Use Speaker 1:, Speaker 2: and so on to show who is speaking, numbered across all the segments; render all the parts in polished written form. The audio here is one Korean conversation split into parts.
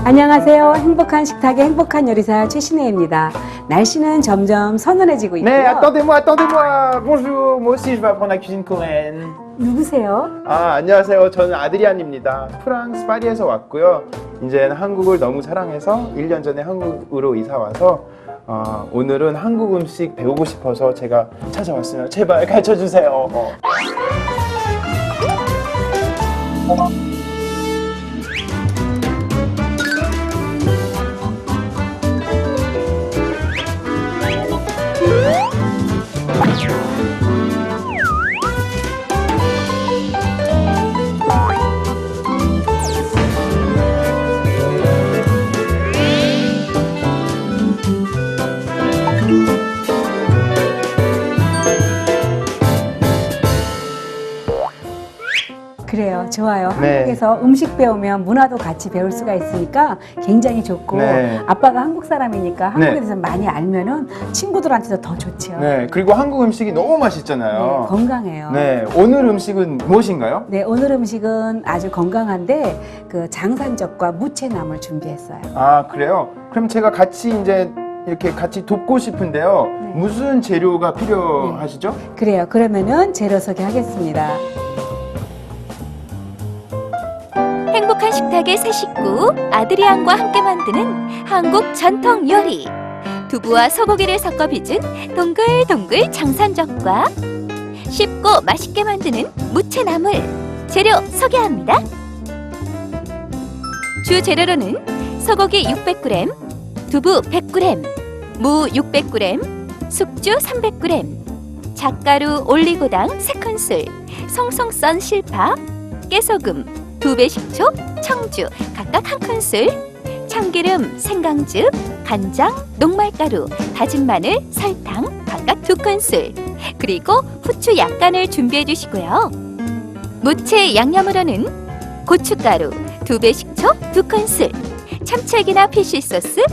Speaker 1: 안녕하세요. 행복한 식탁의 행복한 요리사 최신혜입니다. 날씨는 점점 선선해지고 있고요.
Speaker 2: Mais attendez-moi. Bonjour, moi aussi je vais apprendre la cuisine coréenne.
Speaker 1: 누구세요?
Speaker 2: 안녕하세요. 저는 아드리안입니다. 프랑스 파리에서 왔고요. 이제는 한국을 너무 사랑해서 1년 전에 한국으로 이사 와서 오늘은 한국 음식 배우고 싶어서 제가 찾아왔어요. 제발 가르쳐 주세요.
Speaker 1: 그래요. 좋아요.
Speaker 2: 네.
Speaker 1: 한국에서 음식 배우면 문화도 같이 배울 수가 있으니까 굉장히 좋고
Speaker 2: 네.
Speaker 1: 아빠가 한국 사람이니까 한국에
Speaker 2: 네.
Speaker 1: 대해서 많이 알면은 친구들한테도 더 좋죠.
Speaker 2: 네, 그리고 한국 음식이 너무 맛있잖아요.
Speaker 1: 네, 건강해요.
Speaker 2: 네, 오늘 음식은 무엇인가요?
Speaker 1: 네, 오늘 음식은 아주 건강한데 그 장산적과 무채나물 준비했어요.
Speaker 2: 그래요? 그럼 제가 같이 이제 이렇게 같이 돕고 싶은데요.
Speaker 1: 네.
Speaker 2: 무슨 재료가 필요하시죠?
Speaker 1: 그래요. 그러면은 재료 소개하겠습니다.
Speaker 3: 행복한 식탁의 새 식구 아드리안과 함께 만드는 한국 전통 요리 두부와 소고기를 섞어 빚은 동글동글 장산적과 쉽고 맛있게 만드는 무채나물 재료 소개합니다. 주 재료로는 소고기 600g, 두부 100g, 무 600g, 숙주 300g, 잣가루 올리고당 3큰술, 송송 썬 실파, 깨소금 2배 식초, 청주 각각 1큰술, 참기름, 생강즙, 간장, 녹말가루, 다진 마늘, 설탕 각각 2큰술, 그리고 후추 약간을 준비해 주시고요. 무채 양념으로는 고춧가루, 2배 식초, 2큰술, 참치액이나 피쉬소스,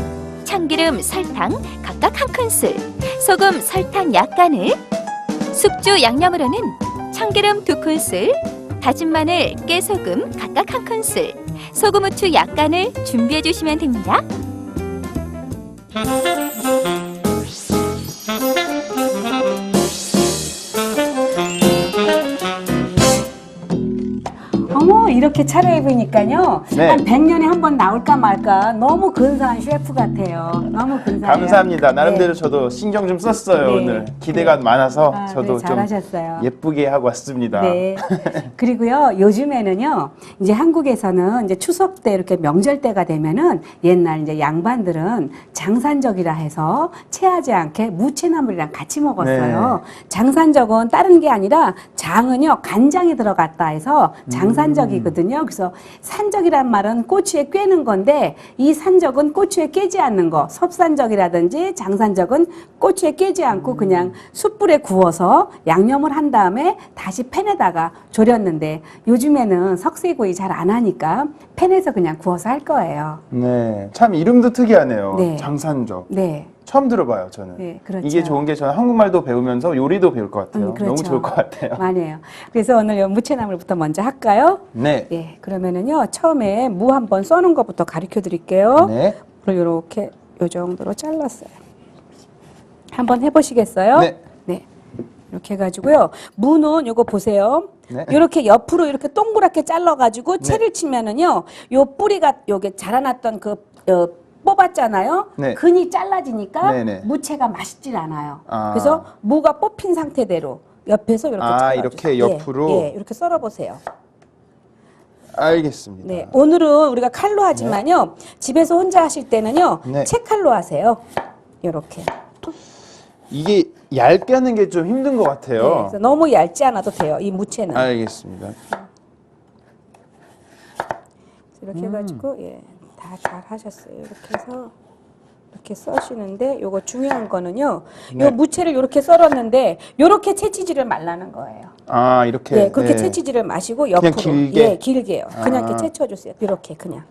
Speaker 3: 참기름, 설탕 각각 1큰술, 소금, 설탕 약간을, 숙주 양념으로는 참기름 2큰술, 다진 마늘, 깨소금 각각 1큰술, 소금, 후추 약간을 준비해 주시면 됩니다.
Speaker 1: 어머, 이렇게 차려입으니까요.
Speaker 2: 네.
Speaker 1: 한 100년에 한 번 나올까 말까 너무 근사한 셰프 같아요. 너무 근사해요.
Speaker 2: 감사합니다. 나름대로
Speaker 1: 네.
Speaker 2: 저도 신경 좀 썼어요.
Speaker 1: 네.
Speaker 2: 오늘 기대가
Speaker 1: 네.
Speaker 2: 많아서
Speaker 1: 네,
Speaker 2: 저도 좀
Speaker 1: 잘하셨어요.
Speaker 2: 예쁘게 하고 왔습니다.
Speaker 1: 네. 그리고요, 요즘에는요, 이제 한국에서는 이제 추석 때 이렇게 명절 때가 되면은 옛날 이제 양반들은 장산적이라 해서 체하지 않게 무채나물이랑 같이 먹었어요. 장산적은 다른 게 아니라 장은요, 간장이 들어갔다 해서 장산적이거든요. 그래서 산적이란 말은 고추에 꿰는 건데 이 산적은 고추에 깨지 않는 거, 섭산적이라든지 장산적은 고추에 깨지 않고 그냥 숯불에 구워서 양념을 한 다음에 다시 팬에다가 졸였는데 요즘에는 석쇠구이 잘 안 하니까 팬에서 그냥 구워서 할 거예요.
Speaker 2: 네, 참 이름도 특이하네요.
Speaker 1: 네.
Speaker 2: 장산적.
Speaker 1: 네.
Speaker 2: 처음 들어봐요, 저는.
Speaker 1: 네, 그렇죠.
Speaker 2: 이게 좋은 게 저는 한국말도 배우면서 요리도 배울 것 같아요.
Speaker 1: 그렇죠.
Speaker 2: 너무 좋을 것 같아요.
Speaker 1: 아니에요. 그래서 오늘 요 무채나물부터 먼저 할까요?
Speaker 2: 네.
Speaker 1: 네. 그러면은요, 처음에 무 한번 써는 것부터 가르쳐 드릴게요.
Speaker 2: 네.
Speaker 1: 이렇게 요 정도로 잘랐어요. 한번 해보시겠어요?
Speaker 2: 네.
Speaker 1: 네. 이렇게 해가지고요. 무는 요거 보세요.
Speaker 2: 네.
Speaker 1: 이렇게 옆으로 이렇게 동그랗게 잘라가지고 채를 치면은요, 요 뿌리가 요게 자라났던 뽑았잖아요.
Speaker 2: 네.
Speaker 1: 근이 잘라지니까
Speaker 2: 네네.
Speaker 1: 무채가 맛있질 않아요.
Speaker 2: 아.
Speaker 1: 그래서 무가 뽑힌 상태대로 옆에서 이렇게 잘라주세요.
Speaker 2: 이렇게 옆으로?
Speaker 1: 예, 이렇게 썰어보세요.
Speaker 2: 알겠습니다.
Speaker 1: 네, 오늘은 우리가 칼로 하지만요, 집에서 혼자 하실 때는요,
Speaker 2: 네.
Speaker 1: 채칼로 하세요. 이렇게.
Speaker 2: 이게 얇게 하는 게 좀 힘든 것
Speaker 1: 네,
Speaker 2: 같아요.
Speaker 1: 그래서 너무 얇지 않아도 돼요. 이 무채는.
Speaker 2: 알겠습니다.
Speaker 1: 이렇게 해가지고 다 잘 하셨어요. 이렇게 해서 이렇게 써시는데 요거 중요한 거는요.
Speaker 2: 네.
Speaker 1: 요 무채를 이렇게 썰었는데 요렇게 채치지를 말라는 거예요.
Speaker 2: 이렇게.
Speaker 1: 네, 그렇게
Speaker 2: 네.
Speaker 1: 채치지를 마시고 옆으로
Speaker 2: 길게?
Speaker 1: 예, 길게요. 그냥 이렇게 채쳐주세요. 이렇게 그냥.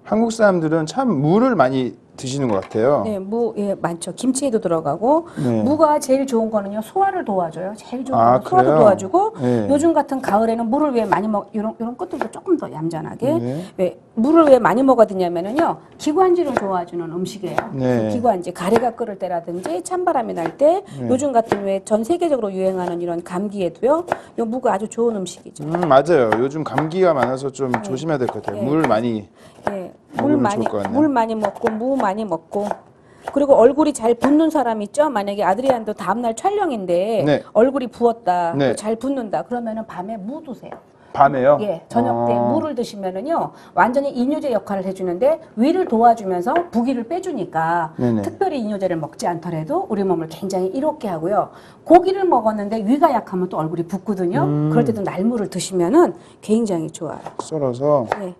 Speaker 2: 한국 사람들은 참 무를 많이 드시는 것 같아요.
Speaker 1: 네, 무, 예, 많죠. 김치에도 들어가고,
Speaker 2: 네.
Speaker 1: 무가 제일 좋은 거는요, 소화를 도와줘요. 제일 좋은
Speaker 2: 아,
Speaker 1: 거는 소화도
Speaker 2: 그래요?
Speaker 1: 도와주고,
Speaker 2: 네.
Speaker 1: 요즘 같은 가을에는 물을 왜 많이 이런 것들도 조금 더 얌전하게,
Speaker 2: 네.
Speaker 1: 왜, 물을 왜 많이 먹어야 되냐면은요, 기관지를 도와주는 음식이에요.
Speaker 2: 네.
Speaker 1: 기관지, 가래가 끓을 때라든지, 찬바람이 날 때,
Speaker 2: 네.
Speaker 1: 요즘 같은 왜 전 세계적으로 유행하는 이런 감기에도요, 요 무가 아주 좋은 음식이죠.
Speaker 2: 맞아요. 요즘 감기가 많아서 좀 조심해야 될 것 같아요.
Speaker 1: 네.
Speaker 2: 물 많이.
Speaker 1: 예,
Speaker 2: 먹으면 좋을 것 같네요.
Speaker 1: 물 많이 먹고, 무 많이 먹고, 그리고 얼굴이 잘 붓는 사람 있죠? 만약에 아드리안도 다음날 촬영인데
Speaker 2: 네.
Speaker 1: 얼굴이 부었다,
Speaker 2: 네.
Speaker 1: 잘 붓는다. 그러면은 밤에 무 드세요.
Speaker 2: 밤에요?
Speaker 1: 예, 저녁 때 무를 드시면은요 완전히 이뇨제 역할을 해주는데 위를 도와주면서 부기를 빼주니까
Speaker 2: 네네.
Speaker 1: 특별히 이뇨제를 먹지 않더라도 우리 몸을 굉장히 이롭게 하고요. 고기를 먹었는데 위가 약하면 또 얼굴이 붓거든요. 그럴 때도 날무를 드시면은 굉장히 좋아요.
Speaker 2: 썰어서.
Speaker 1: 네.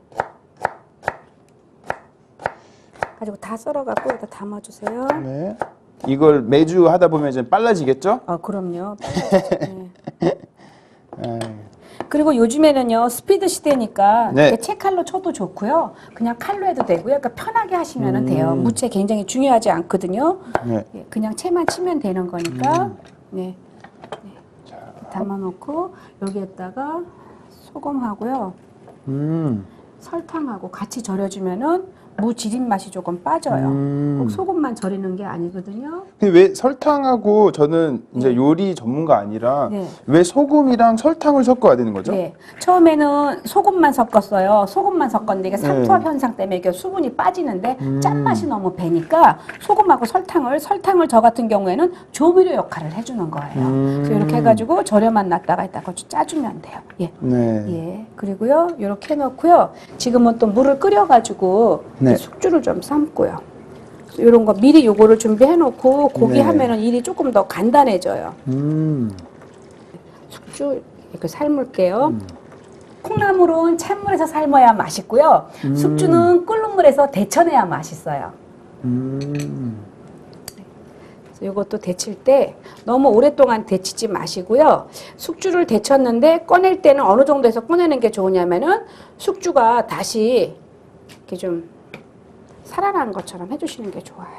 Speaker 1: 가지고 다 썰어갖고 여기다 담아주세요.
Speaker 2: 네. 이걸 매주 하다 보면 이제 빨라지겠죠?
Speaker 1: 그럼요. 네.
Speaker 2: 네.
Speaker 1: 그리고 요즘에는요 스피드 시대니까
Speaker 2: 네.
Speaker 1: 채 칼로 쳐도 좋고요. 그냥 칼로 해도 되고요. 그러니까 편하게 하시면 돼요. 무채 굉장히 중요하지 않거든요.
Speaker 2: 네.
Speaker 1: 예, 그냥 채만 치면 되는 거니까. 네. 네. 담아놓고 여기에다가 소금하고요, 설탕하고 같이 절여주면은 무 지린 맛이 조금 빠져요. 꼭 소금만 절이는 게 아니거든요.
Speaker 2: 근데 왜 설탕하고 저는 이제 요리 전문가 아니라
Speaker 1: 네.
Speaker 2: 왜 소금이랑 설탕을 섞어야 되는 거죠?
Speaker 1: 네. 처음에는 소금만 섞었어요. 소금만 섞었는데 이게 삼투압 현상 때문에 이게 수분이 빠지는데 짠맛이 너무 배니까 소금하고 설탕을 저 같은 경우에는 조미료 역할을 해주는 거예요. 그래서 이렇게 해가지고 절여만 놨다가 이따가 짜주면 돼요. 예.
Speaker 2: 네.
Speaker 1: 예. 그리고요, 이렇게 해놓고요. 지금은 또 물을 끓여가지고
Speaker 2: 네.
Speaker 1: 숙주를 좀 삶고요. 이런 거 미리 요거를 준비해놓고 고기
Speaker 2: 네.
Speaker 1: 하면은 일이 조금 더 간단해져요.
Speaker 2: 음.
Speaker 1: 숙주 이렇게 삶을게요. 콩나물은 찬물에서 삶아야 맛있고요. 숙주는 끓는 물에서 데쳐내야 맛있어요. 이것도 데칠 때 너무 오랫동안 데치지 마시고요. 숙주를 데쳤는데 꺼낼 때는 어느 정도에서 꺼내는 게 좋으냐면은 숙주가 다시 이렇게 좀 살아나는 것처럼 해주시는 게 좋아요.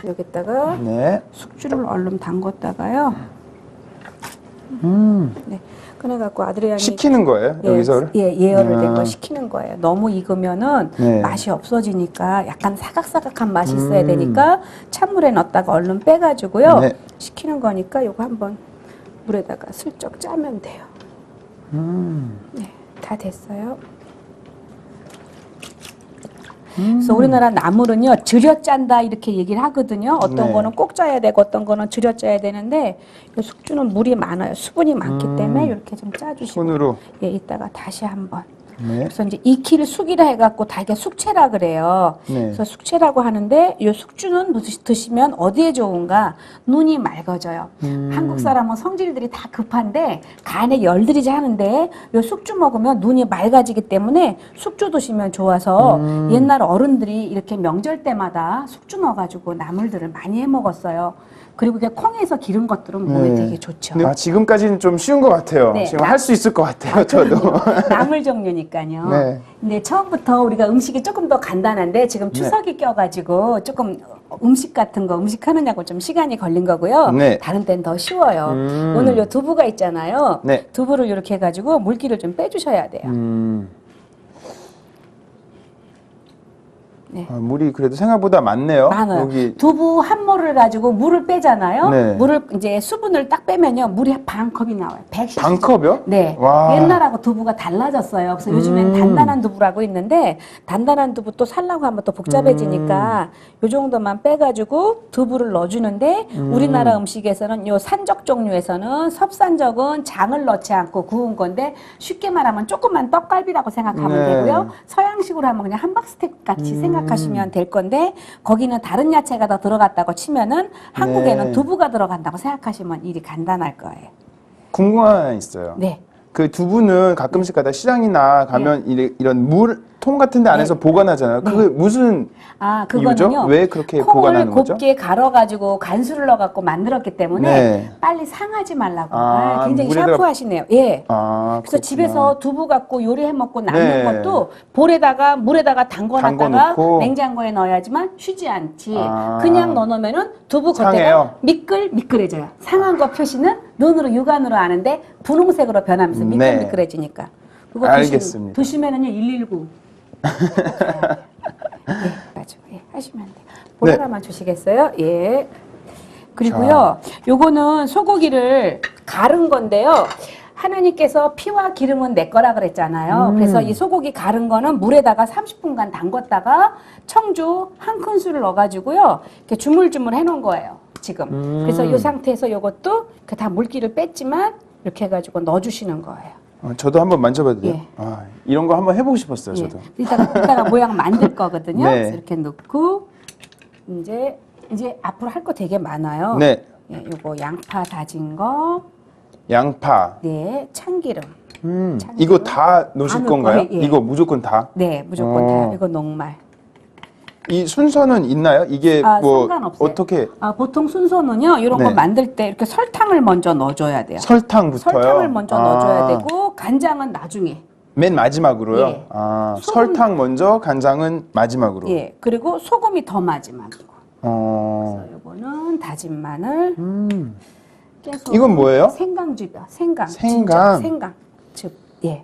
Speaker 1: 여기다가
Speaker 2: 네.
Speaker 1: 숙주를 얼른 담궜다가요. 네. 그래갖고 아드리안이
Speaker 2: 식히는 거예요? 여기서를?
Speaker 1: 예, 예열을 된 거 식히는 거예요. 너무 익으면은
Speaker 2: 네.
Speaker 1: 맛이 없어지니까 약간 사각사각한 맛이 있어야 되니까 찬물에 넣었다가 얼른 빼가지고요.
Speaker 2: 네.
Speaker 1: 식히는 거니까 요거 한번 물에다가 슬쩍 짜면 돼요. 네, 다 됐어요. 그래서 우리나라 나물은요 절여 짠다 이렇게 얘기를 하거든요. 어떤
Speaker 2: 네.
Speaker 1: 거는 꼭 짜야 되고 어떤 거는 절여 짜야 되는데 이 숙주는 물이 많아요. 수분이 많기 때문에 이렇게 좀 짜주시고
Speaker 2: 손으로.
Speaker 1: 예, 이따가 다시 한번.
Speaker 2: 네.
Speaker 1: 그래서 이제 익히를 숙이라 해갖고 다 이게 숙채라 그래요.
Speaker 2: 네.
Speaker 1: 그래서 숙채라고 하는데 이 숙주는 드시면 어디에 좋은가? 눈이 맑아져요. 한국 사람은 성질들이 다 급한데 간에 열들이지 하는데 이 숙주 먹으면 눈이 맑아지기 때문에 숙주 드시면 좋아서 옛날 어른들이 이렇게 명절 때마다 숙주 넣어가지고 나물들을 많이 해 먹었어요. 그리고 그게 콩에서 기른 것들은 몸에
Speaker 2: 네.
Speaker 1: 되게 좋죠.
Speaker 2: 근데 지금까지는 좀 쉬운 것 같아요.
Speaker 1: 네.
Speaker 2: 지금 할 수 있을 것 같아요, 저도.
Speaker 1: 나물 종류니까요.
Speaker 2: 네.
Speaker 1: 근데 처음부터 우리가 음식이 조금 더 간단한데 지금 추석이 껴가지고 조금 음식 같은 거 음식하느냐고 좀 시간이 걸린 거고요.
Speaker 2: 네.
Speaker 1: 다른 때는 더 쉬워요. 오늘 요 두부가 있잖아요.
Speaker 2: 네.
Speaker 1: 두부를 이렇게 해가지고 물기를 좀 빼주셔야 돼요. 네.
Speaker 2: 물이 그래도 생각보다 많네요.
Speaker 1: 많아요.
Speaker 2: 여기.
Speaker 1: 두부 한 모를 가지고 물을 빼잖아요.
Speaker 2: 네.
Speaker 1: 물을 이제 수분을 딱 빼면요. 물이 반 컵이 나와요. 100cc.
Speaker 2: 반 컵이요?
Speaker 1: 네.
Speaker 2: 와.
Speaker 1: 옛날하고 두부가 달라졌어요. 그래서 요즘엔 단단한 두부라고 있는데 단단한 두부 또 살라고 하면 또 복잡해지니까 요 정도만 빼가지고 두부를 넣어주는데 우리나라 음식에서는 요 산적 종류에서는 섭산적은 장을 넣지 않고 구운 건데 쉽게 말하면 조그만 떡갈비라고 생각하면
Speaker 2: 네.
Speaker 1: 되고요. 서양식으로 하면 그냥 함박스테이크 같이 생각하시면 될 건데 거기는 다른 야채가 더 들어갔다고 치면은 한국에는
Speaker 2: 네.
Speaker 1: 두부가 들어간다고 생각하시면 일이 간단할 거예요.
Speaker 2: 궁금한 거 하나 있어요.
Speaker 1: 네.
Speaker 2: 그 두부는 가끔씩 가다 시장이나 가면 이런 통 같은데 안에서 보관하잖아요. 그게 무슨
Speaker 1: 아,
Speaker 2: 이유죠?
Speaker 1: 그거는요.
Speaker 2: 왜 그렇게
Speaker 1: 콩을
Speaker 2: 보관하는 거죠?
Speaker 1: 곱게 갈아가지고 간수를 넣어갖고 만들었기 때문에
Speaker 2: 네.
Speaker 1: 빨리 상하지 말라고.
Speaker 2: 아,
Speaker 1: 굉장히
Speaker 2: 물에다가-
Speaker 1: 샤프하시네요. 예.
Speaker 2: 아,
Speaker 1: 그래서
Speaker 2: 그렇구나.
Speaker 1: 집에서 두부 갖고 요리해 먹고 남는
Speaker 2: 네.
Speaker 1: 것도 볼에다가 물에다가 담궈놨다가
Speaker 2: 담궈놓고.
Speaker 1: 냉장고에 넣어야지만 쉬지 않지.
Speaker 2: 아.
Speaker 1: 그냥 넣어놓으면은 두부
Speaker 2: 상해요?
Speaker 1: 겉에가 미끌미끌해져요. 상한 거 표시는 눈으로 육안으로 아는데 분홍색으로 변하면서
Speaker 2: 네.
Speaker 1: 미끌미끌해지니까. 그거
Speaker 2: 알겠습니다.
Speaker 1: 드시면은요 119. 예, 맞아. 예, 하시면 돼요. 볼
Speaker 2: 네.
Speaker 1: 하나만 주시겠어요? 예. 그리고요, 요거는 소고기를 갈은 건데요. 하나님께서 피와 기름은 내 거라 그랬잖아요. 그래서 이 소고기 갈은 거는 물에다가 30분간 담궜다가 청주 한 큰술을 넣어가지고요. 이렇게 주물주물 해놓은 거예요. 지금. 그래서 이 상태에서 요것도 다 물기를 뺐지만 이렇게 해가지고 넣어주시는 거예요.
Speaker 2: 저도 한번 만져봐도 돼요?
Speaker 1: 예.
Speaker 2: 아, 이런 거 한번 해보고 싶었어요, 저도.
Speaker 1: 예. 이따가 모양 만들 거거든요.
Speaker 2: 네.
Speaker 1: 그래서 이렇게 넣고 이제 앞으로 할 거 되게 많아요.
Speaker 2: 네.
Speaker 1: 예, 요거 양파 다진 거,
Speaker 2: 양파.
Speaker 1: 네, 참기름. 참기름.
Speaker 2: 이거 다 넣으실
Speaker 1: 넣을
Speaker 2: 건가요?
Speaker 1: 거예요, 예.
Speaker 2: 이거 무조건 다?
Speaker 1: 네, 무조건
Speaker 2: 어.
Speaker 1: 다. 이거 녹말.
Speaker 2: 이 순서는 있나요? 이게 뭐
Speaker 1: 상관없어요.
Speaker 2: 어떻게
Speaker 1: 보통 순서는요. 이런
Speaker 2: 네.
Speaker 1: 거 만들 때 이렇게 설탕을 먼저 넣어줘야 돼요.
Speaker 2: 설탕부터요?
Speaker 1: 설탕을 먼저
Speaker 2: 아,
Speaker 1: 넣어줘야 되고 간장은 나중에.
Speaker 2: 맨 마지막으로요?
Speaker 1: 예.
Speaker 2: 아,
Speaker 1: 소금-
Speaker 2: 설탕 먼저, 간장은 마지막으로.
Speaker 1: 예, 그리고 소금이 더 마지막이고.
Speaker 2: 어.
Speaker 1: 그래서 요거는 다진 마늘, 깨소.
Speaker 2: 이건 뭐예요?
Speaker 1: 생강즙이요. 생강.
Speaker 2: 생강.
Speaker 1: 진짜 생강즙. 예.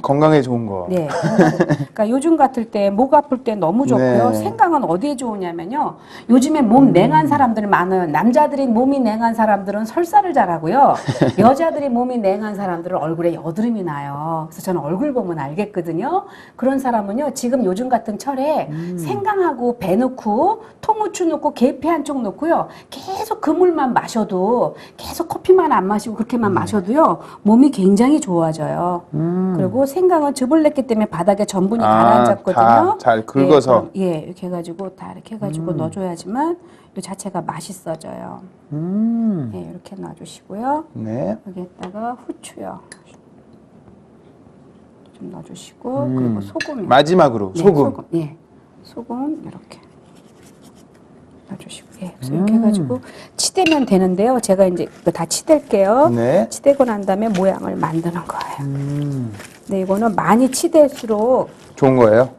Speaker 2: 건강에 좋은 거.
Speaker 1: 네. 그러니까 요즘 같을 때 목 아플 때 너무 좋고요.
Speaker 2: 네.
Speaker 1: 생강은 어디에 좋으냐면요. 요즘에 몸 냉한 사람들 많아요. 남자들이 몸이 냉한 사람들은 설사를 잘하고요. 여자들이 몸이 냉한 사람들은 얼굴에 여드름이 나요. 그래서 저는 얼굴 보면 알겠거든요. 그런 사람은요. 지금 요즘 같은 철에 생강하고 배 넣고 통후추 넣고 계피 한 쪽 넣고요. 계속 그 물만 마셔도 계속 커피만 안 마시고 그렇게만 마셔도요. 몸이 굉장히 좋아져요. 그리고 생강은 즙을 냈기 때문에 바닥에 전분이 가라앉았거든요.
Speaker 2: 다 잘 긁어서.
Speaker 1: 예, 이렇게 해가지고 다 이렇게 해가지고 넣어줘야지만 이 자체가 맛있어져요. 예, 이렇게 넣어주시고요.
Speaker 2: 네.
Speaker 1: 여기에다가 후추요. 좀 넣어주시고 그리고 소금이요.
Speaker 2: 마지막으로
Speaker 1: 네,
Speaker 2: 소금.
Speaker 1: 예, 소금 이렇게 넣어주시고 예, 그래서 이렇게 해가지고 치대면 되는데요. 제가 이제 이거 다 치댈게요.
Speaker 2: 네.
Speaker 1: 치대고 난 다음에 모양을 만드는 거예요. 근데 이거는 많이 치댈수록
Speaker 2: 좋은 거예요?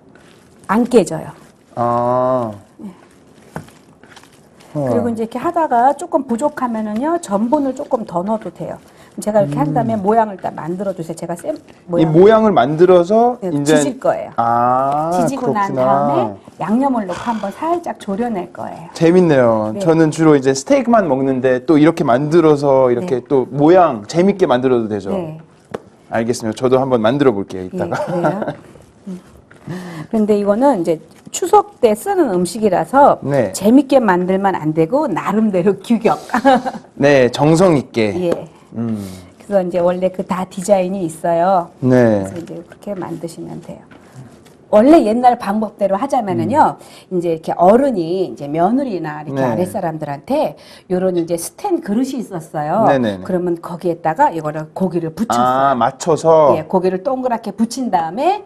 Speaker 1: 안 깨져요.
Speaker 2: 아.
Speaker 1: 그리고 이제 이렇게 하다가 조금 부족하면은요 전분을 조금 더 넣어도 돼요. 그럼 제가 이렇게 한 다음에 모양을 딱 만들어 주세요. 제가 쌤
Speaker 2: 이 모양을 만들어서
Speaker 1: 네,
Speaker 2: 이제
Speaker 1: 지질 거예요.
Speaker 2: 아,
Speaker 1: 지지고 난
Speaker 2: 그렇구나.
Speaker 1: 다음에 양념을 넣고 한번 살짝 졸여낼 거예요.
Speaker 2: 재밌네요.
Speaker 1: 네.
Speaker 2: 저는 주로 이제 스테이크만 먹는데 또 이렇게 만들어서 이렇게
Speaker 1: 네.
Speaker 2: 또 모양 재밌게 만들어도 되죠.
Speaker 1: 네,
Speaker 2: 알겠습니다. 저도 한번 만들어 볼게요,
Speaker 1: 예,
Speaker 2: 이따가.
Speaker 1: 그래요. 그런데 이거는 이제 추석 때 쓰는 음식이라서
Speaker 2: 네.
Speaker 1: 재밌게 만들면 안 되고 나름대로 규격.
Speaker 2: 네, 정성 있게.
Speaker 1: 예.
Speaker 2: 음.
Speaker 1: 그래서 이제 원래 그 다 디자인이 있어요.
Speaker 2: 네.
Speaker 1: 그래서 이제 그렇게 만드시면 돼요. 원래 옛날 방법대로 하자면은요, 이제 이렇게 어른이 이제 며느리나 이렇게
Speaker 2: 네.
Speaker 1: 아랫사람들한테 요런 이제 스텐 그릇이 있었어요.
Speaker 2: 네네네.
Speaker 1: 그러면 거기에다가 이거를 고기를 붙였어요.
Speaker 2: 아, 맞춰서.
Speaker 1: 예, 고기를 동그랗게 붙인 다음에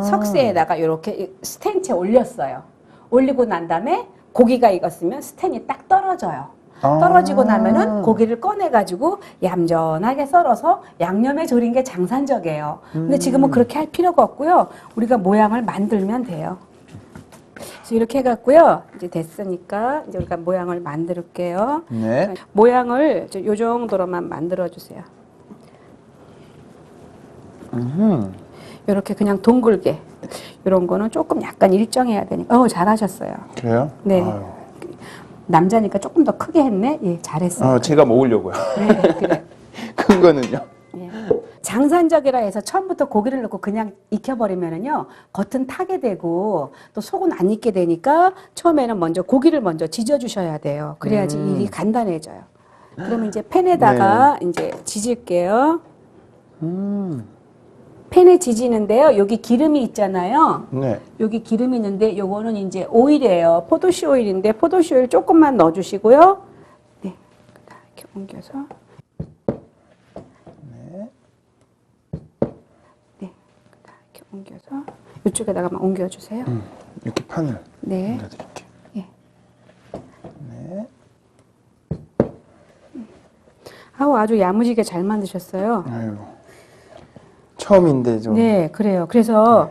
Speaker 1: 석쇠에다가 이렇게 스텐채 올렸어요. 올리고 난 다음에 고기가 익었으면 스텐이 딱 떨어져요.
Speaker 2: 아.
Speaker 1: 떨어지고 나면은 고기를 꺼내가지고 얌전하게 썰어서 양념에 졸인 게 장산적이에요. 근데 지금은 그렇게 할 필요가 없고요. 우리가 모양을 만들면 돼요. 그래서 이렇게 해갖고요. 이제 됐으니까 이제 우리가 모양을 만들게요.
Speaker 2: 네.
Speaker 1: 모양을 요 정도로만 만들어주세요. 이렇게 그냥 둥글게. 이런 거는 조금 약간 일정해야 되니까. 잘하셨어요.
Speaker 2: 그래요?
Speaker 1: 네.
Speaker 2: 아유.
Speaker 1: 남자니까 조금 더 크게 했네. 예, 잘했어요.
Speaker 2: 제가 먹으려고요.
Speaker 1: 네, 그래.
Speaker 2: 큰 거는요.
Speaker 1: 예. 장산적이라 해서 처음부터 고기를 넣고 그냥 익혀버리면은요, 겉은 타게 되고 또 속은 안 익게 되니까 처음에는 먼저 고기를 먼저 지져주셔야 돼요. 그래야지 일이 간단해져요. 그러면 이제 팬에다가 이제 지질게요. 팬에 지지는데요. 여기 기름이 있잖아요.
Speaker 2: 네.
Speaker 1: 여기 기름이 있는데 요거는 이제 오일이에요. 포도씨 오일인데 포도씨 오일 조금만 넣어주시고요. 네, 이렇게 옮겨서. 네, 이렇게 옮겨서 이쪽에다가만 옮겨주세요.
Speaker 2: 이렇게 판을
Speaker 1: 네.
Speaker 2: 옮겨드릴게요.
Speaker 1: 예.
Speaker 2: 네.
Speaker 1: 아주 야무지게 잘 만드셨어요.
Speaker 2: 아유, 처음인데 좀.
Speaker 1: 네, 그래요. 그래서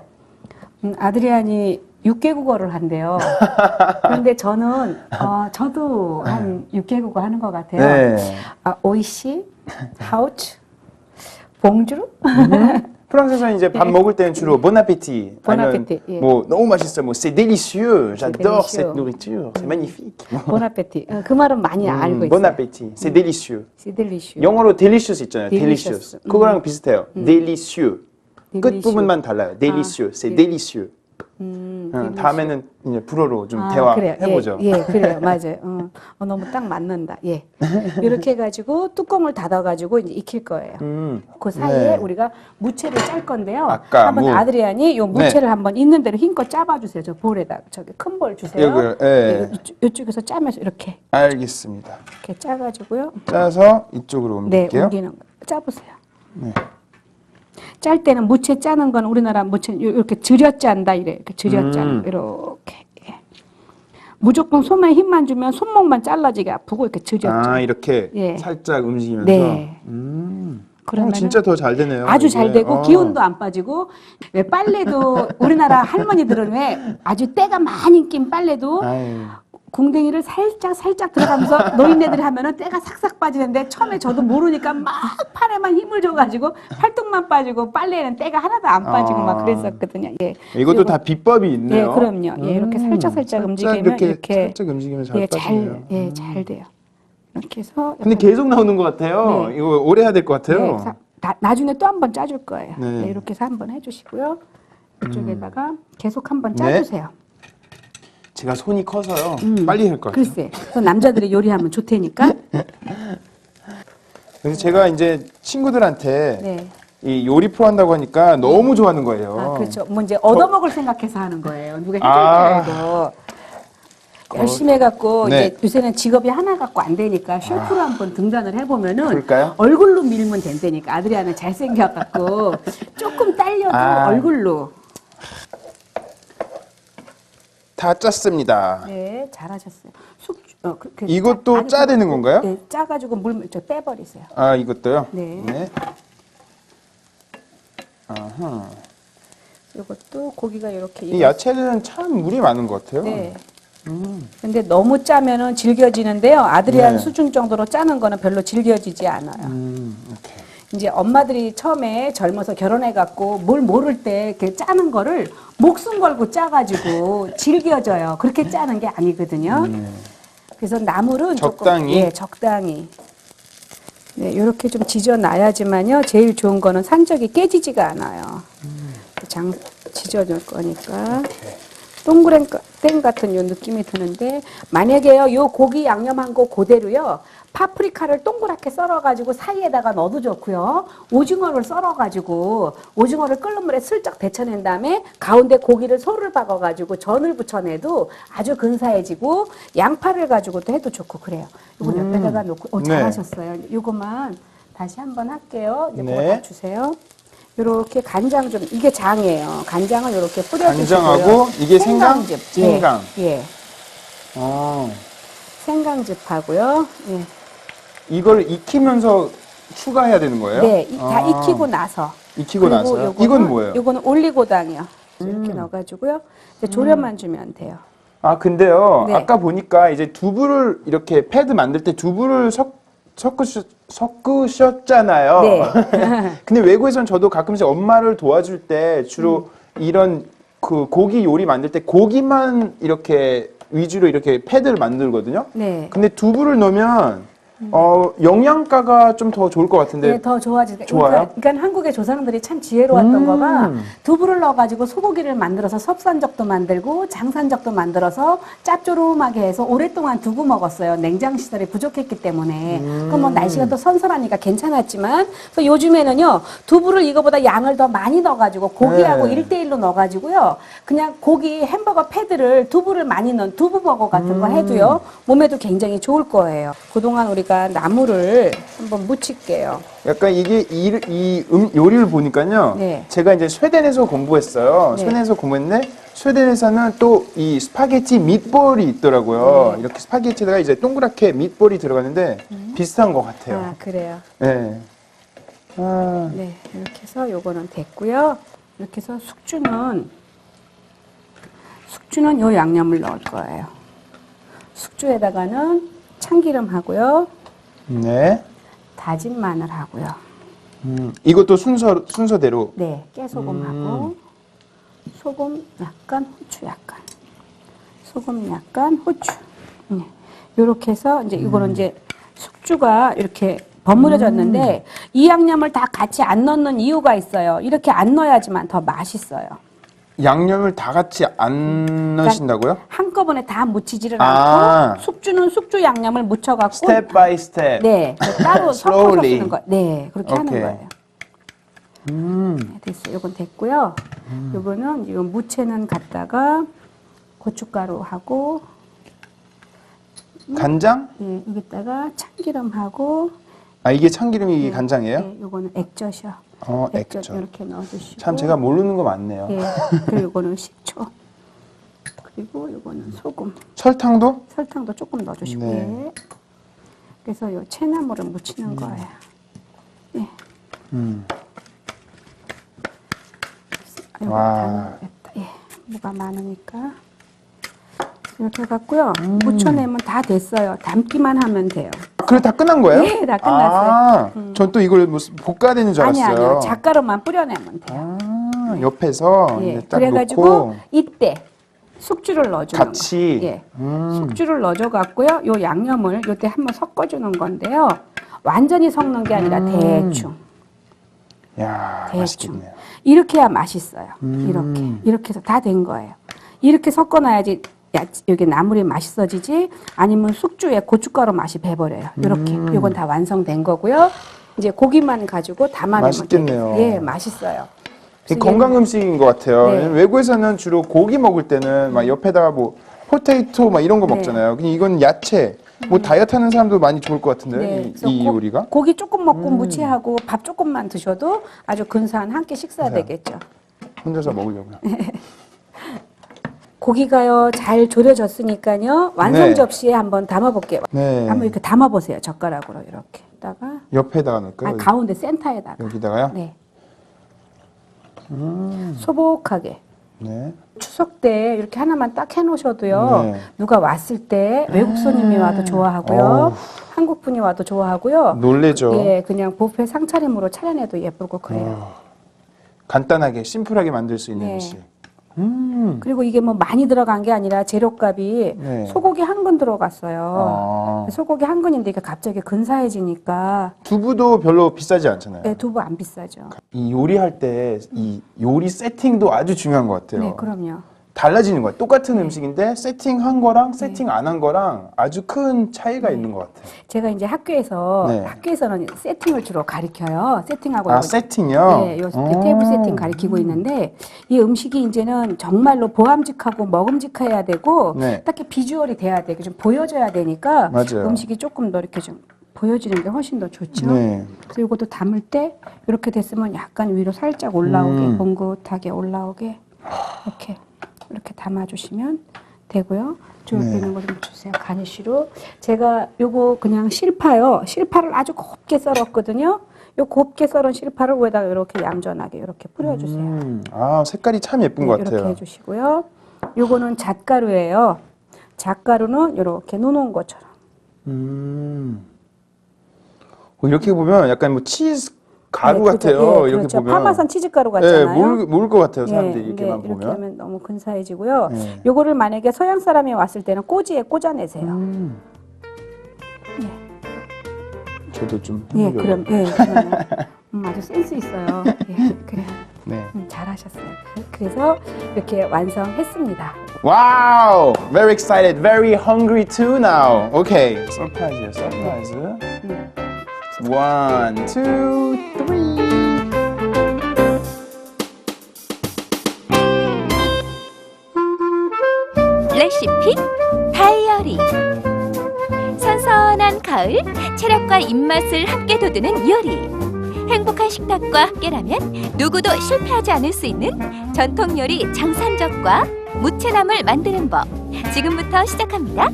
Speaker 1: 아드리안이 6개국어를 한대요. 그런데 저는 저도 한 6개국어 하는 것 같아요.
Speaker 2: 네.
Speaker 1: 오이시, 하우츠, 봉주르.
Speaker 2: 프랑스에서는 이제 밥 먹을 때는 주로 bon appétit. 아니면
Speaker 1: appétit, 예.
Speaker 2: 뭐 너무 맛있어. 뭐 c'est délicieux. J'adore
Speaker 1: délicieux.
Speaker 2: cette nourriture. C'est magnifique.
Speaker 1: 보나페티. 그 말은 많이 알고 있어요.
Speaker 2: bon appétit. C'est délicieux.
Speaker 1: 시델리슈.
Speaker 2: 영어로 delicious 있잖아요.
Speaker 1: Delicious.
Speaker 2: delicious. 그거랑 비슷해요. délicieux. 끝
Speaker 1: Delicieux.
Speaker 2: 부분만 달라요. délicieux. c'est délicieux. 다음에는 이제 불어로 좀 대화
Speaker 1: 그래요.
Speaker 2: 해보죠.
Speaker 1: 예, 그래요. 맞아요. 너무 딱 맞는다. 예. 이렇게 해가지고 뚜껑을 닫아가지고 이제 익힐 거예요. 그 사이에
Speaker 2: 네.
Speaker 1: 우리가 무채를 짤 건데요.
Speaker 2: 아까
Speaker 1: 한번
Speaker 2: 무.
Speaker 1: 아드리안이 요 무채를
Speaker 2: 네.
Speaker 1: 한번 있는 대로 힘껏 짜봐주세요. 저 볼에다 저기 큰 볼 주세요.
Speaker 2: 여기요. 예.
Speaker 1: 이쪽에서 짜면서 이렇게
Speaker 2: 알겠습니다.
Speaker 1: 짜가지고요.
Speaker 2: 짜서 이쪽으로
Speaker 1: 네,
Speaker 2: 옮길게요.
Speaker 1: 옮기는 거. 짜보세요.
Speaker 2: 네.
Speaker 1: 짤 때는 무채 짜는 건 우리나라 무채 이렇게 들여 짠다 이래. 이렇게 들여 짜는 이렇게. 예. 무조건 손에 힘만 주면 손목만 잘라지게 아프고 이렇게 들여 짜.
Speaker 2: 이렇게
Speaker 1: 예.
Speaker 2: 살짝 움직이면서.
Speaker 1: 네.
Speaker 2: 그럼 진짜 더 잘 되네요.
Speaker 1: 아주
Speaker 2: 이게.
Speaker 1: 잘 되고 기운도 안 빠지고 왜 빨래도 우리나라 할머니들은 왜 아주 때가 많이 낀 빨래도
Speaker 2: 아유.
Speaker 1: 궁뎅이를 살짝 들어가면서 노인네들이 하면은 때가 싹싹 빠지는데 처음에 저도 모르니까 막 팔에만 힘을 줘가지고 팔뚝만 빠지고 빨래에는 때가 하나도 안 빠지고 막 그랬었거든요. 예.
Speaker 2: 이것도
Speaker 1: 그리고-
Speaker 2: 다 비법이 있네요.
Speaker 1: 예, 그럼요. 예, 이렇게 살짝 움직이면 이렇게
Speaker 2: 살짝 움직이면 잘
Speaker 1: 예,
Speaker 2: 빠지네요.
Speaker 1: 잘 돼요. 이렇게 해서
Speaker 2: 근데 계속 나오는 것 같아요.
Speaker 1: 네.
Speaker 2: 이거 오래 해야 될 것 같아요.
Speaker 1: 나중에 또 한 번 짜줄 거예요.
Speaker 2: 네.
Speaker 1: 네, 이렇게 해서 한 번 해주시고요. 이쪽에다가 계속 한 번
Speaker 2: 네.
Speaker 1: 짜주세요.
Speaker 2: 제가 손이 커서요. 빨리 할 것 같아요.
Speaker 1: 글쎄, 그래서 남자들이 요리하면 좋다니까.
Speaker 2: 그래서 제가 이제 친구들한테
Speaker 1: 네.
Speaker 2: 이 요리 프로 한다고 하니까 너무 좋아하는 거예요.
Speaker 1: 그렇죠. 뭐 이제 얻어먹을 생각해서 하는 거예요. 누가 해줄 줄
Speaker 2: 아.
Speaker 1: 알고. 열심히 해갖고
Speaker 2: 네.
Speaker 1: 이제 요새는 직업이 하나 갖고 안 되니까 셰프로 한번 등단을 해보면은
Speaker 2: 그럴까요?
Speaker 1: 얼굴로 밀면 된다니까. 아드리아는 잘생겨갖고 조금 딸려도 얼굴로.
Speaker 2: 다 짰습니다.
Speaker 1: 네, 잘하셨어요.
Speaker 2: 이것도 짜야 되는 건가요?
Speaker 1: 네, 짜가지고 물 저 빼버리세요.
Speaker 2: 아, 이것도요?
Speaker 1: 네.
Speaker 2: 아하.
Speaker 1: 이것도 고기가 이렇게
Speaker 2: 이 야채는 참 물이 많은 것 같아요.
Speaker 1: 네. 근데 너무 짜면은 질겨지는데요. 아드리안
Speaker 2: 네.
Speaker 1: 수준 정도로 짜는 거는 별로 질겨지지 않아요.
Speaker 2: 이렇게.
Speaker 1: 이제 엄마들이 처음에 젊어서 결혼해갖고 뭘 모를 때 이렇게 짜는 거를 목숨 걸고 짜가지고 질겨져요. 그렇게 짜는 게 아니거든요. 그래서 나물은
Speaker 2: 적당히?
Speaker 1: 조금, 예, 적당히. 네, 이렇게 좀 지져놔야지만요. 제일 좋은 거는 산적이 깨지지가 않아요. 지져줄 거니까. 동그란 땡 같은 요 느낌이 드는데 만약에요 요 고기 양념한 거 그대로요 파프리카를 동그랗게 썰어가지고 사이에다가 넣어도 좋고요 오징어를 썰어가지고 오징어를 끓는 물에 슬쩍 데쳐낸 다음에 가운데 고기를 소를 박아가지고 전을 부쳐내도 아주 근사해지고 양파를 가지고도 해도 좋고 그래요. 이건 옆에다가 놓고
Speaker 2: 네.
Speaker 1: 잘하셨어요. 이거만 다시 한번 할게요. 이제
Speaker 2: 네.
Speaker 1: 그거 다 주세요. 이렇게 간장 좀 이게 장이에요. 간장을 이렇게 뿌려주시고요.
Speaker 2: 간장하고 이게 생강?
Speaker 1: 생강즙.
Speaker 2: 생강.
Speaker 1: 예.
Speaker 2: 아,
Speaker 1: 생강즙하고요. 예.
Speaker 2: 이걸 익히면서 추가해야 되는 거예요?
Speaker 1: 네, 다
Speaker 2: 아.
Speaker 1: 익히고 나서.
Speaker 2: 익히고 나서요? 이건 뭐예요?
Speaker 1: 이거는 올리고당이요. 이렇게 넣어가지고요. 이제 조련만 주면 돼요.
Speaker 2: 아, 근데요.
Speaker 1: 네.
Speaker 2: 아까 보니까 이제 두부를 이렇게 패드 만들 때 두부를 섞으셨잖아요.
Speaker 1: 네.
Speaker 2: 근데 외국에선 저도 가끔씩 엄마를 도와줄 때 주로 이런 그 고기 요리 만들 때 고기만 이렇게 위주로 이렇게 패드를 만들거든요.
Speaker 1: 네.
Speaker 2: 근데 두부를 넣으면 영양가가 좀 더 좋을 것 같은데.
Speaker 1: 네, 더 좋아지니까.
Speaker 2: 좋아요?
Speaker 1: 그러니까 한국의 조상들이 참 지혜로웠던 거가 두부를 넣어가지고 소고기를 만들어서 섭산적도 만들고 장산적도 만들어서 짭조름하게 해서 오랫동안 두고 먹었어요. 냉장 시설이 부족했기 때문에. 그럼 뭐 날씨가 또 선선하니까 괜찮았지만 또 요즘에는요 두부를 이거보다 양을 더 많이 넣어가지고 고기하고
Speaker 2: 네.
Speaker 1: 1대1로 넣어가지고요 그냥 고기 햄버거 패드를 두부를 많이 넣은 두부버거 같은 거 해도요 몸에도 굉장히 좋을 거예요. 그동안 우리가 제가 나물을 한번 무칠게요.
Speaker 2: 약간 이게 이 요리를 보니까요.
Speaker 1: 네.
Speaker 2: 제가 이제 스웨덴에서 공부했어요.
Speaker 1: 네.
Speaker 2: 스웨덴에서 공부했는데 스웨덴에서는 또 이 스파게티 밑볼이 있더라고요.
Speaker 1: 네.
Speaker 2: 이렇게 스파게티에다가 이제 동그랗게 밑볼이 들어가는데 비슷한 것 같아요.
Speaker 1: 아, 그래요.
Speaker 2: 네. 아,
Speaker 1: 네, 이렇게 해서 요거는 됐고요. 이렇게 해서 숙주는 요 양념을 넣을 거예요. 숙주에다가는 참기름 하고요.
Speaker 2: 네.
Speaker 1: 다진 마늘 하고요.
Speaker 2: 이것도 순서대로.
Speaker 1: 네, 깨소금하고 소금 약간, 후추 약간. 소금 약간, 후추. 네. 요렇게 해서 이제 이거는 이제 숙주가 이렇게 버무려졌는데 이 양념을 다 같이 안 넣는 이유가 있어요. 이렇게 안 넣어야지만 더 맛있어요.
Speaker 2: 양념을 다 같이 안 넣으신다고요?
Speaker 1: 한꺼번에 다 묻히지를
Speaker 2: 아.
Speaker 1: 않고 숙주는 숙주 양념을 묻혀갖고
Speaker 2: 스텝 바이 스텝.
Speaker 1: 네, 따로 섞어서
Speaker 2: Slowly.
Speaker 1: 쓰는 거. 네, 그렇게 하는
Speaker 2: 오케이.
Speaker 1: 거예요. 네, 됐어요. 이건 됐고요. 이거는 지금 무채는 갖다가 고춧가루하고
Speaker 2: 간장?
Speaker 1: 네, 여기다가 참기름하고
Speaker 2: 아, 이게 참기름이 이게 간장이에요?
Speaker 1: 네, 요거는 액젓이요.
Speaker 2: 액젓.
Speaker 1: 이렇게 넣어주시고
Speaker 2: 참 제가 모르는 거 많네요.
Speaker 1: 네, 그리고 이거는 식초. 그리고 이거는 소금.
Speaker 2: 설탕도?
Speaker 1: 설탕도 조금 넣어주시고.
Speaker 2: 네.
Speaker 1: 네. 그래서 요 채나물을 무치는 거예요. 네. 아이고,
Speaker 2: 와.
Speaker 1: 다 넣어야겠다. 예, 뭐가 많으니까. 이렇게 해갖고요. 무쳐내면 다 됐어요. 담기만 하면 돼요.
Speaker 2: 그래 다 끝난 거예요?
Speaker 1: 네, 다 끝났어요.
Speaker 2: 아, 전 또 이걸 무슨 볶아야 되는 줄
Speaker 1: 아니,
Speaker 2: 알았어요.
Speaker 1: 아니요. 잣가루만 뿌려내면 돼요.
Speaker 2: 아, 옆에서
Speaker 1: 예,
Speaker 2: 이제 딱
Speaker 1: 그래가지고
Speaker 2: 놓고
Speaker 1: 이때 숙주를 넣어주는
Speaker 2: 같이.
Speaker 1: 거. 예, 숙주를 넣어줘 갖고요. 요 양념을 요때 한번 섞어주는 건데요. 완전히 섞는 게 아니라 대충.
Speaker 2: 야,
Speaker 1: 대충.
Speaker 2: 맛있겠네요.
Speaker 1: 이렇게 해야 맛있어요. 이렇게 해서 다 된 거예요. 이렇게 섞어놔야지 여기 나물이 맛있어지지 아니면 숙주에 고춧가루 맛이 배버려요. 이렇게. 이건 다 완성된 거고요. 이제 고기만 가지고 담아내면
Speaker 2: 맛있겠네요.
Speaker 1: 되겠어요. 예, 맛있어요.
Speaker 2: 되게
Speaker 1: 그래서
Speaker 2: 건강 음식인 것 같아요.
Speaker 1: 네.
Speaker 2: 왜냐면 외국에서는 주로 고기 먹을 때는 막 옆에다가 뭐 포테이토 막 이런 거
Speaker 1: 네.
Speaker 2: 먹잖아요. 근데 이건 야채. 뭐 다이어트 하는 사람도 많이 좋을 것 같은데요.
Speaker 1: 네,
Speaker 2: 이,
Speaker 1: 그래서
Speaker 2: 이 요리가.
Speaker 1: 고기 조금 먹고 무치하고 밥 조금만 드셔도 아주 근사한 한 끼 식사
Speaker 2: 맞아요.
Speaker 1: 되겠죠.
Speaker 2: 혼자서 먹으려고요.
Speaker 1: 고기가요 잘 졸여졌으니까요 완성
Speaker 2: 네.
Speaker 1: 접시에 한번 담아볼게요.
Speaker 2: 네.
Speaker 1: 한번 이렇게 담아보세요. 젓가락으로 이렇게 다가
Speaker 2: 옆에다가 넣을까요?
Speaker 1: 아니, 가운데 센터에다가.
Speaker 2: 여기다가요?
Speaker 1: 네. 소복하게.
Speaker 2: 네.
Speaker 1: 추석 때 이렇게 하나만 딱 해놓으셔도요.
Speaker 2: 네.
Speaker 1: 누가 왔을 때 외국 손님이 와도 좋아하고요.
Speaker 2: 어우.
Speaker 1: 한국 분이 와도 좋아하고요.
Speaker 2: 놀래죠.
Speaker 1: 예, 그냥 뷔페 상차림으로 차려내도 예쁘고 그래요.
Speaker 2: 간단하게 심플하게 만들 수 있는
Speaker 1: 네.
Speaker 2: 음식.
Speaker 1: 그리고 이게 뭐 많이 들어간 게 아니라 재료값이
Speaker 2: 네.
Speaker 1: 소고기 한 근 들어갔어요.
Speaker 2: 아.
Speaker 1: 소고기 한 근인데 이게 갑자기 근사해지니까
Speaker 2: 두부도 별로 비싸지 않잖아요.
Speaker 1: 네, 두부 안 비싸죠.
Speaker 2: 이 요리할 때 이 요리 세팅도 아주 중요한 것 같아요.
Speaker 1: 네, 그럼요.
Speaker 2: 달라지는 거예요. 똑같은 음식인데 세팅한 거랑 세팅 안 한 거랑 아주 큰 차이가 있는 것 같아요.
Speaker 1: 제가 이제 학교에서
Speaker 2: 네.
Speaker 1: 학교에서는 세팅을 주로 가르쳐요. 세팅하고
Speaker 2: 아,
Speaker 1: 이거
Speaker 2: 세팅이요?
Speaker 1: 네, 요 테이블 세팅 가르치고 있는데 이 음식이 이제는 정말로 보암직하고 먹음직해야 되고
Speaker 2: 네.
Speaker 1: 딱히 비주얼이 돼야 되고 좀 보여줘야 되니까
Speaker 2: 맞아요.
Speaker 1: 음식이 조금 더 이렇게 좀 보여지는 게 훨씬 더 좋죠.
Speaker 2: 네.
Speaker 1: 그래서 이것도 담을 때 이렇게 됐으면 약간 위로 살짝 올라오게 봉긋하게 올라오게 이렇게 담아주시면 되고요. 저 옆에
Speaker 2: 네.
Speaker 1: 있는 거 좀 주세요. 가니쉬로. 제가 요거 그냥 실파요. 실파를 아주 곱게 썰었거든요. 요 곱게 썰은 실파를 위에다가 이렇게 얌전하게 이렇게 뿌려주세요.
Speaker 2: 아, 색깔이 참 예쁜 것
Speaker 1: 이렇게
Speaker 2: 같아요.
Speaker 1: 해주시고요. 요거는 잣가루예요. 잣가루는 이렇게 놓은 것처럼.
Speaker 2: 이렇게 보면 약간 뭐 치즈 가루
Speaker 1: 네, 그렇죠.
Speaker 2: 같아요.
Speaker 1: 예,
Speaker 2: 이렇게
Speaker 1: 그렇죠.
Speaker 2: 보면.
Speaker 1: 파마산 치즈가루
Speaker 2: 네,
Speaker 1: 같잖아요.
Speaker 2: 모를 것 같아요.
Speaker 1: 예,
Speaker 2: 사람들이
Speaker 1: 네,
Speaker 2: 이렇게만
Speaker 1: 이렇게
Speaker 2: 보면.
Speaker 1: 하면 너무 근사해지고요.
Speaker 2: 네.
Speaker 1: 요거를 만약에 서양 사람이 왔을 때는 꼬지에 꽂아내세요.
Speaker 2: 저도 좀
Speaker 1: 예,
Speaker 2: 해보려고.
Speaker 1: 그럼, 그러면, 아주 센스 있어요. 예, 그래요.
Speaker 2: 네.
Speaker 1: 잘하셨어요. 그래서 이렇게 완성했습니다.
Speaker 2: Wow! Very excited, very hungry too now. Okay, 서프라이즈요, 서프라이즈. 1, 2, 3.
Speaker 3: 레시피 다이어리 선선한 가을, 체력과 입맛을 함께 돋우는 요리. 행복한 식탁과 함께라면 누구도 실패하지 않을 수 있는 전통 요리 장산적과 무채나물 만드는 법. 지금부터 시작합니다.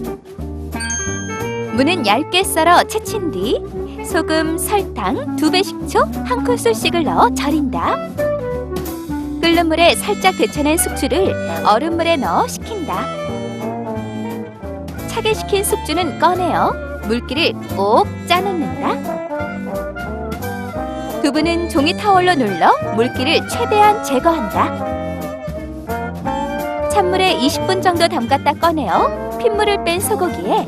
Speaker 3: 무는 얇게 썰어 채친 뒤 소금, 설탕, 2배 식초, 1큰술씩을 넣어 절인다. 끓는 물에 살짝 데쳐낸 숙주를 얼음물에 넣어 식힌다. 차게 식힌 숙주는 꺼내어 물기를 꼭 짜내는다. 두부는 종이 타월로 눌러 물기를 최대한 제거한다. 찬물에 20분 정도 담갔다 꺼내어 핏물을 뺀 소고기에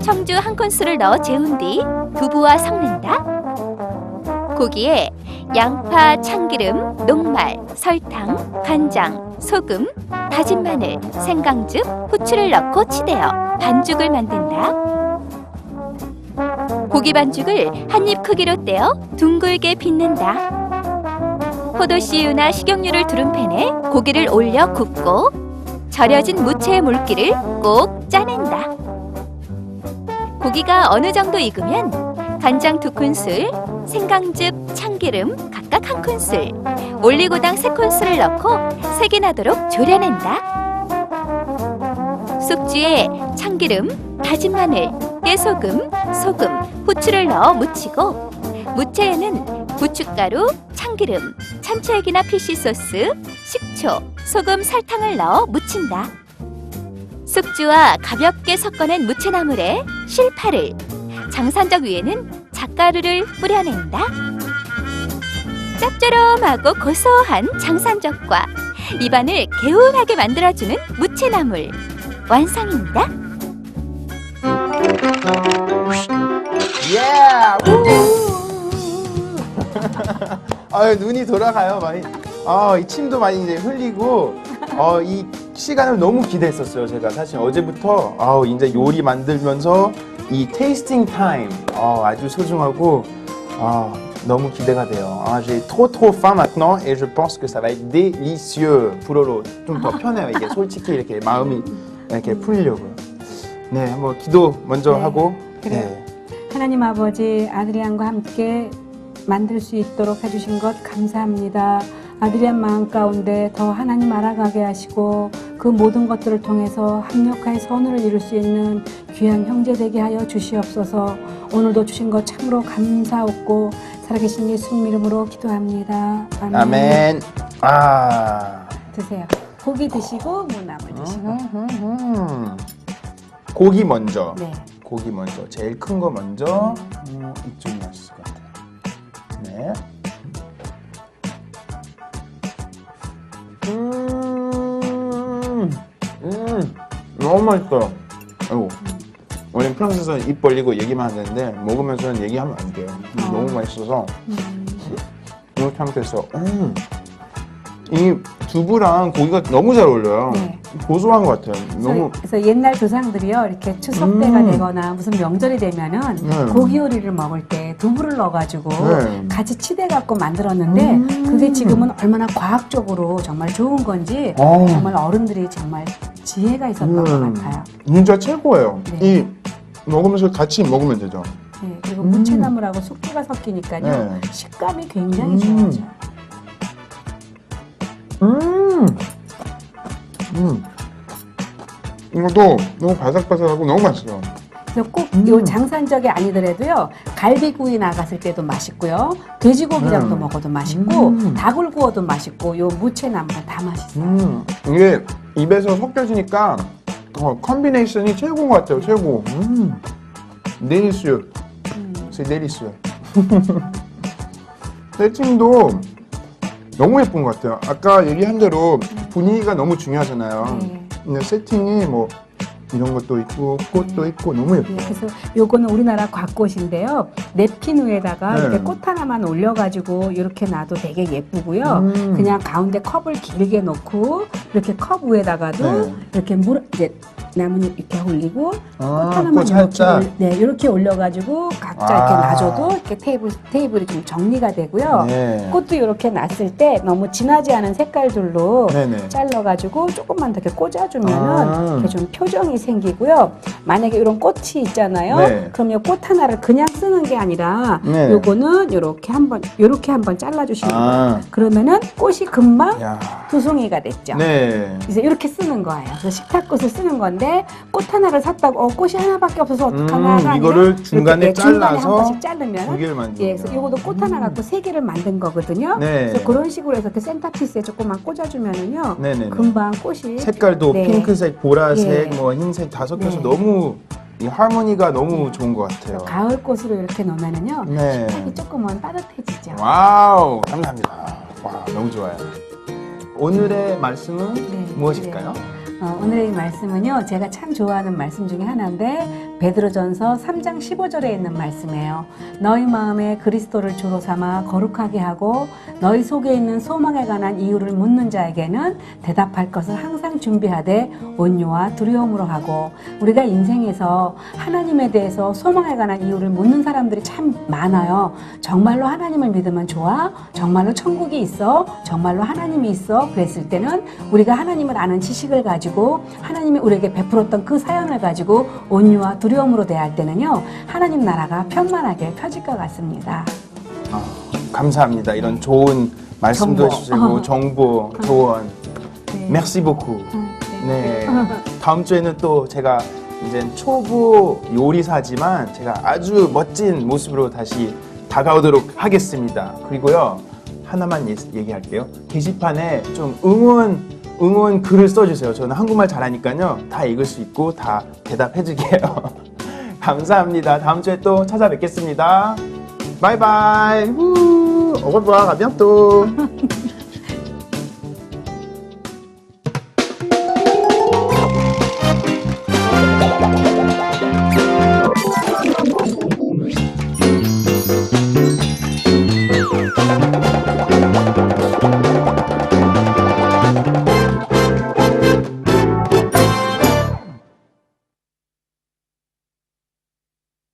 Speaker 3: 청주 1큰술을 넣어 재운 뒤 두부와 섞는다. 고기에 양파, 참기름, 녹말, 설탕, 간장, 소금, 다진 마늘, 생강즙, 후추를 넣고 치대어 반죽을 만든다. 고기 반죽을 한 입 크기로 떼어 둥글게 빚는다. 포도씨유나 식용유를 두른 팬에 고기를 올려 굽고 절여진 무채의 물기를 꼭 짜낸다. 고기가 어느 정도 익으면 간장 2큰술, 생강즙, 참기름 각각 1큰술, 올리고당 3큰술을 넣고 색이 나도록 졸여낸다. 숙주에 참기름, 다진 마늘, 깨소금, 소금, 후추를 넣어 무치고 무채에는 고춧가루, 참기름, 참치액이나 피쉬소스, 식초, 소금, 설탕을 넣어 무친다. 숙주와 가볍게 섞어낸 무채나물에 실파를, 장산적 위에는 잣가루를 뿌려낸다. 짭조름하고 고소한 장산적과 입안을 개운하게 만들어주는 무채나물 완성입니다.
Speaker 2: 아유, 눈이 돌아가요 많이. 이 침도 많이 이제 흘리고 이 시간을 너무 기대했었어요. 제가 사실 어제부터 이제 요리 만들면서 이 테이스팅 타임 아주 소중하고 너무 기대가 돼요. J'ai trop faim maintenant et je pense que ça va être délicieux. 불어로 좀 더 편해요. 이게 솔직히 이렇게 마음이 이렇게 풀리려고요. 네, 한번 기도 먼저 하고.
Speaker 1: 그래요.
Speaker 2: 네.
Speaker 1: 하나님 아버지, 아드리안과 함께 만들 수 있도록 해주신 것 감사합니다. 아드리안 마음 가운데 더 하나님 알아가게 하시고 그 모든 것들을 통해서 합력하여 선을 이룰 수 있는 귀한 형제 되게 하여 주시옵소서. 오늘도 주신 것 참으로 감사하고 살아계신 예수님 이름으로 기도합니다. 아멘.
Speaker 2: 아멘.
Speaker 1: 드세요. 고기 드시고 무나물 드시고.
Speaker 2: 고기 먼저.
Speaker 1: 네.
Speaker 2: 고기 먼저. 제일 큰 거 먼저. 이쪽이 맛있을 것 같아요. 네. 너무 맛있어요. 아이고. 원래 프랑스에서 입 벌리고 얘기만 하는데 먹으면서는 얘기하면 안 돼요. 너무 맛있어서 이 상태에서 이 두부랑 고기가 너무 잘 어울려요.
Speaker 1: 네.
Speaker 2: 고소한 것 같아요. 너무.
Speaker 1: 그래서 옛날 조상들이요, 이렇게 추석 때가 되거나 무슨 명절이 되면은 고기 요리를 먹을 때 두부를 넣어가지고 같이 치대갖고 만들었는데 그게 지금은 얼마나 과학적으로 정말 좋은 건지 정말 어른들이 정말 지혜가 있었던 것 같아요.
Speaker 2: 진짜 최고예요.
Speaker 1: 네.
Speaker 2: 이 먹으면서 같이 먹으면 되죠.
Speaker 1: 네, 그리고 무채나물하고 숙주가 섞이니까요, 식감이 굉장히 좋아져요.
Speaker 2: 이것도 너무 바삭바삭하고 너무 맛있어요.
Speaker 1: 그래서 꼭 요 장산적이 아니더라도요, 갈비구이 나갔을 때도 맛있고요, 돼지고기랑도 먹어도 맛있고, 닭을 구워도 맛있고, 요 무채나물은 다 맛있어요.
Speaker 2: 이게 입에서 섞여지니까 컨비네이션이 최고인 것 같아요. 최고. 데리슈. 데리슈. 세팅도 너무 예쁜 것 같아요. 아까 얘기한 대로 분위기가 너무 중요하잖아요.
Speaker 1: 네.
Speaker 2: 근데 세팅이 뭐 이런 것도 있고 꽃도 있고 너무 예뻐요.
Speaker 1: 네, 그래서 요거는 우리나라 곽꽃인데요. 냅킨 위에다가 이렇게 꽃 하나만 올려가지고 이렇게 놔도 되게 예쁘고요. 그냥 가운데 컵을 길게 놓고 이렇게 컵 위에다가도 이렇게 물 이제 나뭇잎 이렇게 올리고 꽃 하나만
Speaker 2: 꽃 살짝.
Speaker 1: 이렇게 올려가지고 각자 이렇게 놔줘도 이렇게 테이블이 좀 정리가 되고요.
Speaker 2: 네.
Speaker 1: 꽃도 이렇게 놨을 때 너무 진하지 않은 색깔들로
Speaker 2: 네네.
Speaker 1: 잘라가지고 조금만 더 이렇게 꽂아주면은 이렇게 좀 표정이 생기고요. 만약에 이런 꽃이 있잖아요.
Speaker 2: 네.
Speaker 1: 그럼 이 꽃 하나를 그냥 쓰는 게 아니라
Speaker 2: 네.
Speaker 1: 요거는 요렇게 한번 잘라주시면 돼요.
Speaker 2: 아,
Speaker 1: 그러면은 꽃이 금방
Speaker 2: 야.
Speaker 1: 두 송이가 됐죠.
Speaker 2: 네.
Speaker 1: 그래서 이렇게 쓰는 거예요. 그래서 식탁꽃을 쓰는 건데 꽃 하나를 샀다고 꽃이 하나밖에 없어서 어떡하나가 아니라
Speaker 2: 이거를 중간에
Speaker 1: 이렇게, 중간에
Speaker 2: 잘라서
Speaker 1: 한 번씩 자르면
Speaker 2: 두 개를 만들어요.
Speaker 1: 예, 그래서 이것도 꽃 하나 갖고 세 개를 만든 거거든요.
Speaker 2: 네.
Speaker 1: 그래서 그런 식으로 해서 그 센터피스에 조금만 꽂아주면은요,
Speaker 2: 네네네.
Speaker 1: 금방 꽃이
Speaker 2: 색깔도
Speaker 1: 네.
Speaker 2: 핑크색, 보라색,
Speaker 1: 예.
Speaker 2: 뭐 흰색 다 섞여서
Speaker 1: 네.
Speaker 2: 너무 이 하모니가 너무 좋은 것 같아요.
Speaker 1: 가을 꽃으로 이렇게 놓으면은요,
Speaker 2: 네.
Speaker 1: 색이 조금은 따뜻해지죠.
Speaker 2: 와우, 감사합니다. 와, 너무 좋아요. 오늘의 말씀은
Speaker 1: 네,
Speaker 2: 무엇일까요?
Speaker 1: 오늘의 이 말씀은요, 제가 참 좋아하는 말씀 중에 하나인데 베드로전서 3장 15절에 있는 말씀이에요. 너희 마음에 그리스도를 주로 삼아 거룩하게 하고 너희 속에 있는 소망에 관한 이유를 묻는 자에게는 대답할 것을 항상 준비하되 온유와 두려움으로 하고, 우리가 인생에서 하나님에 대해서 소망에 관한 이유를 묻는 사람들이 참 많아요. 정말로 하나님을 믿으면 좋아? 정말로 천국이 있어? 정말로 하나님이 있어? 그랬을 때는 우리가 하나님을 아는 지식을 가지고 하나님이 우리에게 베풀었던 그 사연을 가지고 온유와 두려움으로 대할 때는요, 하나님 나라가 편만하게 펴질 것 같습니다.
Speaker 2: 감사합니다. 이런 좋은 말씀도
Speaker 1: 정보.
Speaker 2: 해주시고 정보, 조언.
Speaker 1: 네.
Speaker 2: Merci beaucoup.
Speaker 1: 네.
Speaker 2: 네. 다음 주에는 또 제가 이제 초보 요리사지만 제가 아주 멋진 모습으로 다시 다가오도록 하겠습니다. 그리고요, 하나만 얘기할게요. 게시판에 좀 응원 글을 써주세요. 저는 한국말 잘하니까요. 다 읽을 수 있고 다 대답해줄게요. 감사합니다. 다음 주에 또 찾아뵙겠습니다. 바이바이. Au revoir. À bientôt.